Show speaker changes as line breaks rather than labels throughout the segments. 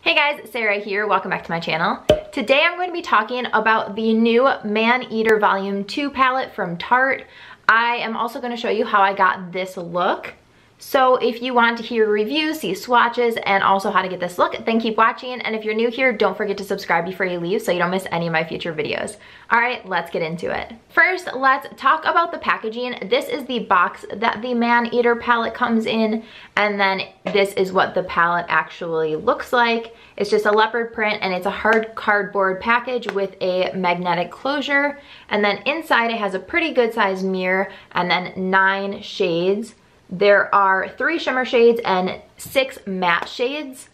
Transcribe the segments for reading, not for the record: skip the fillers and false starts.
Hey guys, Sarah here. Welcome back to my channel. Today I'm going to be talking about the new Maneater Volume 2 palette from Tarte. I am also going to show you how I got this look. So if you want to hear reviews, see swatches, and also how to get this look, then keep watching. And if you're new here, don't forget to subscribe before you leave so you don't miss any of my future videos. All right, let's get into it. First, let's talk about the packaging. This is the box that the Maneater palette comes in, and then this is what the palette actually looks like. It's just a leopard print, and it's a hard cardboard package with a magnetic closure. And then inside it has a pretty good sized mirror and then 9 shades. There are 3 shimmer shades and 6 matte shades.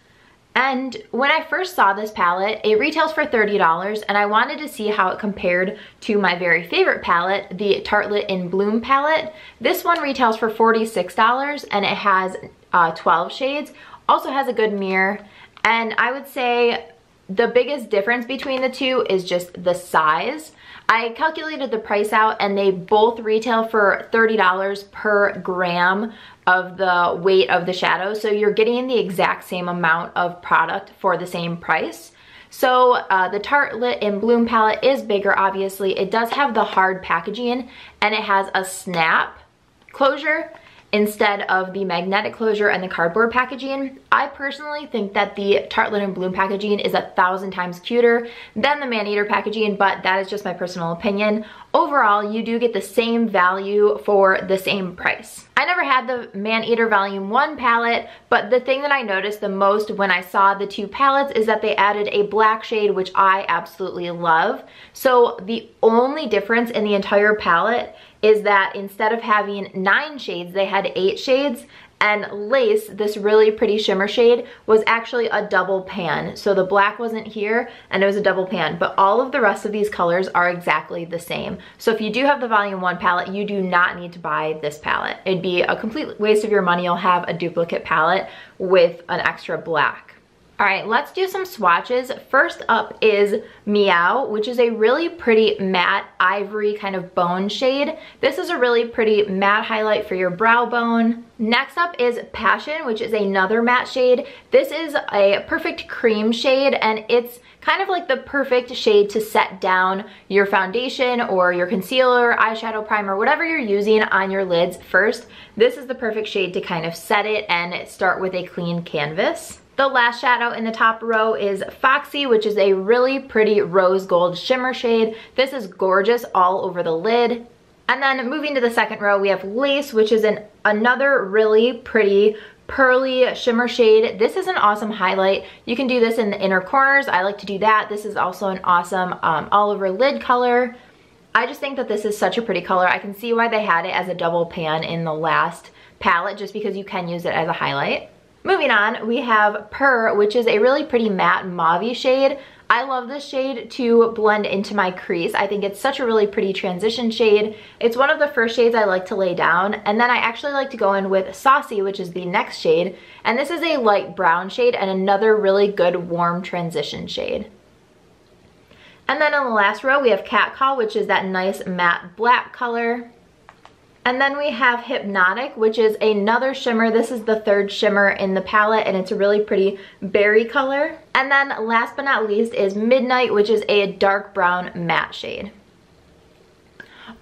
And when I first saw this palette, it retails for $30, and I wanted to see how it compared to my very favorite palette, the Tartelette in Bloom palette. This one retails for $46, and it has 12 shades. Also has a good mirror, and I would say the biggest difference between the two is just the size. I calculated the price out, and they both retail for $30 per gram of the weight of the shadow. So you're getting the exact same amount of product for the same price. So the Tartelette in Bloom palette is bigger, obviously. It does have the hard packaging, and it has a snap closure instead of the magnetic closure and the cardboard packaging. I personally think that the Tartelette in Bloom packaging is 1,000 times cuter than the Maneater packaging, but that is just my personal opinion. Overall, you do get the same value for the same price. I never had the Maneater Volume 1 palette, but the thing that I noticed the most when I saw the 2 palettes is that they added a black shade, which I absolutely love. So the only difference in the entire palette is that instead of having 9 shades, they had 8 shades, and Lace, this really pretty shimmer shade, was actually a double pan. So the black wasn't here, and it was a double pan, but all of the rest of these colors are exactly the same. So if you do have the Volume 1 palette, you do not need to buy this palette. It'd be a complete waste of your money. You'll have a duplicate palette with an extra black. All right, let's do some swatches. First up is Meow, which is a really pretty matte ivory kind of bone shade. This is a really pretty matte highlight for your brow bone. Next up is Passion, which is another matte shade. This is a perfect cream shade, and it's kind of like the perfect shade to set down your foundation or your concealer, eyeshadow primer, whatever you're using on your lids first. This is the perfect shade to kind of set it and start with a clean canvas. The last shadow in the top row is Foxy, which is a really pretty rose gold shimmer shade. This is gorgeous all over the lid. And then moving to the second row, we have Lace, which is another really pretty pearly shimmer shade. This is an awesome highlight. You can do this in the inner corners. I like to do that. This is also an awesome all over lid color. I just think that this is such a pretty color. I can see why they had it as a double pan in the last palette, just because you can use it as a highlight. Moving on, we have Purr, which is a really pretty matte Mavi shade. I love this shade to blend into my crease. I think it's such a really pretty transition shade. It's one of the first shades I like to lay down, and then I actually like to go in with Saucy, which is the next shade. And this is a light brown shade and another really good warm transition shade. And then on the last row, we have Catcall, which is that nice matte black color. And then we have Hypnotic, which is another shimmer. This is the 3rd shimmer in the palette, and it's a really pretty berry color. And then last but not least is Midnight, which is a dark brown matte shade.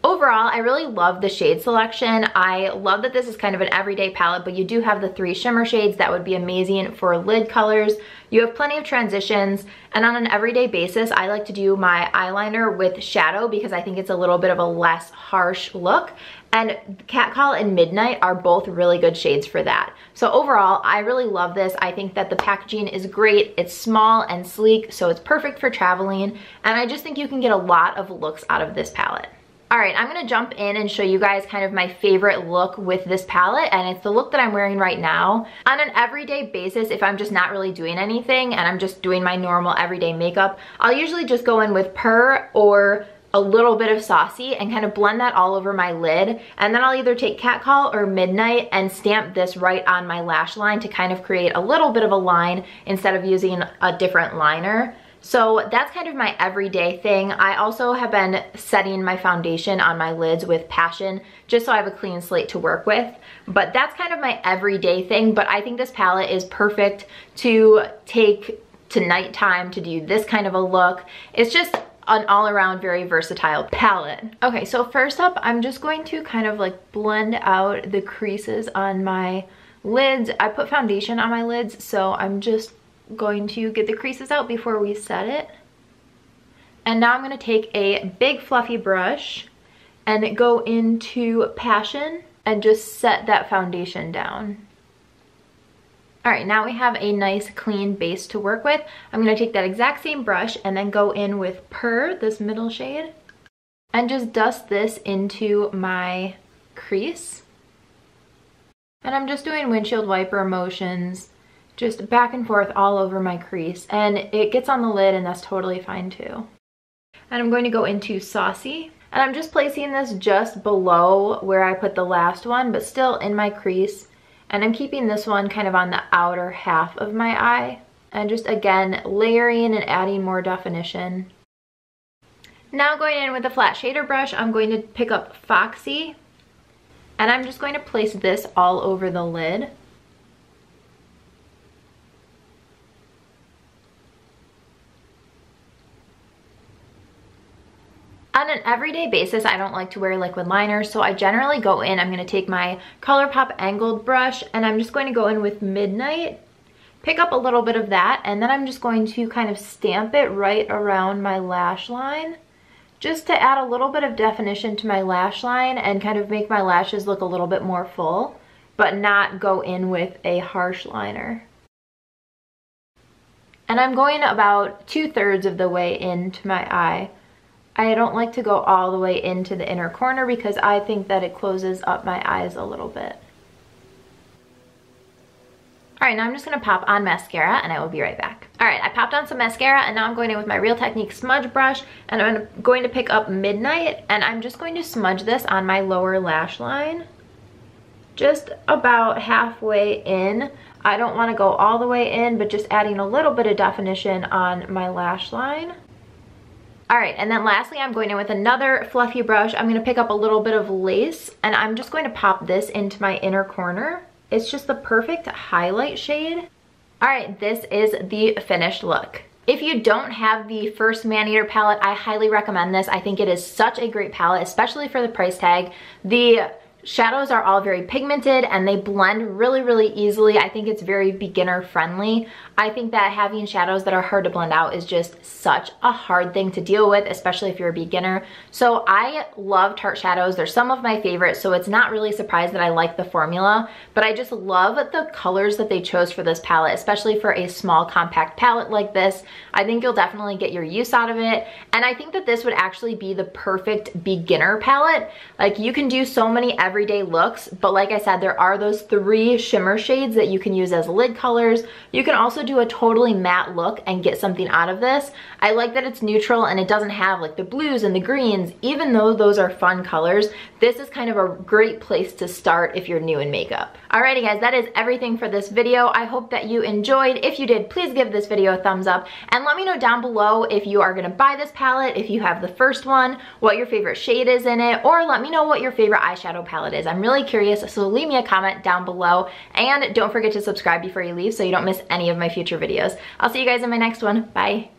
Overall, I really love the shade selection. I love that this is kind of an everyday palette, but you do have the 3 shimmer shades that would be amazing for lid colors. You have plenty of transitions, and on an everyday basis, I like to do my eyeliner with shadow because I think it's a little bit of a less harsh look. And Catcall and Midnight are both really good shades for that. So overall, I really love this. I think that the packaging is great. It's small and sleek, so it's perfect for traveling. And I just think you can get a lot of looks out of this palette. All right, I'm gonna jump in and show you guys kind of my favorite look with this palette, and it's the look that I'm wearing right now. On an everyday basis, if I'm just not really doing anything and I'm just doing my normal everyday makeup, I'll usually just go in with Purr or a little bit of Saucy and kind of blend that all over my lid. And then I'll either take Catcall or Midnight and stamp this right on my lash line to kind of create a little bit of a line instead of using a different liner. So that's kind of my everyday thing. I also have been setting my foundation on my lids with Passion just so I have a clean slate to work with. But that's kind of my everyday thing. But I think this palette is perfect to take to nighttime to do this kind of a look. It's just an all-around very versatile palette. Okay, so first up, I'm just going to kind of like blend out the creases on my lids. I put foundation on my lids, so I'm just going to get the creases out before we set it. And now I'm going to take a big fluffy brush and go into Passion and just set that foundation down. All right, now we have a nice clean base to work with. I'm gonna take that exact same brush and then go in with Purr, this middle shade, and just dust this into my crease. And I'm just doing windshield wiper motions, just back and forth all over my crease. And it gets on the lid and that's totally fine too. And I'm going to go into Saucy. And I'm just placing this just below where I put the last one, but still in my crease. And I'm keeping this one kind of on the outer half of my eye. And just again, layering and adding more definition. Now going in with a flat shader brush, I'm going to pick up Foxy. And I'm just going to place this all over the lid. On an everyday basis, I don't like to wear liquid liners, so I generally go in, I'm going to take my ColourPop angled brush, and I'm just going to go in with Midnight, pick up a little bit of that, and then I'm just going to kind of stamp it right around my lash line, just to add a little bit of definition to my lash line and kind of make my lashes look a little bit more full, but not go in with a harsh liner. And I'm going about 2/3 of the way into my eye. I don't like to go all the way into the inner corner because I think that it closes up my eyes a little bit. All right, now I'm just gonna pop on mascara and I will be right back. All right, I popped on some mascara and now I'm going in with my Real Technique smudge brush and I'm going to pick up Midnight and I'm just going to smudge this on my lower lash line. Just about halfway in. I don't wanna go all the way in, but just adding a little bit of definition on my lash line. All right, and then lastly, I'm going in with another fluffy brush. I'm gonna pick up a little bit of lace and I'm just going to pop this into my inner corner. It's just the perfect highlight shade. All right, this is the finished look. If you don't have the first Maneater palette, I highly recommend this. I think it is such a great palette, especially for the price tag. The shadows are all very pigmented and they blend really, really easily. I think it's very beginner friendly. I think that having shadows that are hard to blend out is just such a hard thing to deal with, especially if you're a beginner. So I love Tarte shadows. They're some of my favorites, so it's not really surprised that I like the formula, but I just love the colors that they chose for this palette, especially for a small compact palette like this. I think you'll definitely get your use out of it. And I think that this would actually be the perfect beginner palette. Like, you can do so many everyday looks, but like I said, there are those 3 shimmer shades that you can use as lid colors. You can also do a totally matte look and get something out of this. I like that it's neutral and it doesn't have like the blues and the greens. Even though those are fun colors, this is kind of a great place to start if you're new in makeup. Alrighty guys, that is everything for this video. I hope that you enjoyed. If you did, please give this video a thumbs up and let me know down below if you are gonna buy this palette, if you have the first one, what your favorite shade is in it, or let me know what your favorite eyeshadow palette is. I'm really curious, so leave me a comment down below and don't forget to subscribe before you leave so you don't miss any of my future videos. I'll see you guys in my next one. Bye.